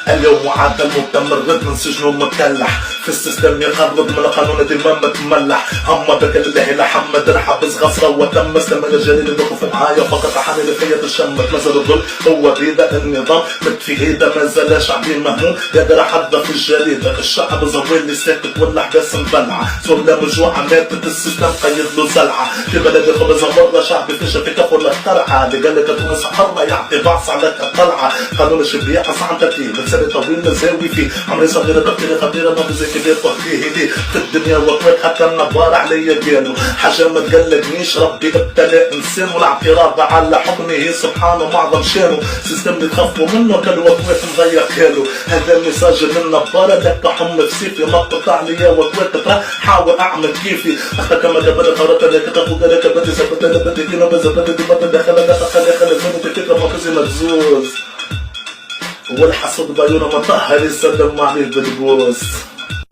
اليوم وعاد المتمرد من سجنه مكلح، في السيستم يخرب من القانون ديما متملح. اما بك لله لحمد الحبس غفرة وتم استمر الجليل بوقف معايا فقط حاني لفية الشمت نزل الظل هو بيدا النظام مت في ايده ما زال شعبي مهموم يقدر حد في الجريدة الشعب زويل ساكت والاحداث مبلعة سلة مجوعة ماتت السيستم قيد له زلعة في بلدي خبز مرة شعبي فيش في كفر الاخترعة اللي قال لك تونس حرة يعطي بعص عليك الطلعة قانون الشبيه عصا عن ترتيب لساني طويل مزاوي فيه عمري صغيرة تفكيري خطيرة ما زي كبير فيه لي في الدنيا وطويت حتى النبار عليا قالوا حاجة ما تقلقنيش ربي ابتلى انسان والاعتراض على حكمه سبحانه معظم شانه سيستم اللي تخافوا منه كل وطويت مضيق حاله هذا المساج من نبارة لك حم في سيفي ما قطع ليا وطويت ترى حاول اعمل كيفي اختك ما قبل قررت لك تاخذ لك بدي سبت لك بدي كيلو بزبط دي بطل دخل خلي منه تكتب مقصي مجزوز والحسد بعيونه مطهر يسلم عليه بالبوس.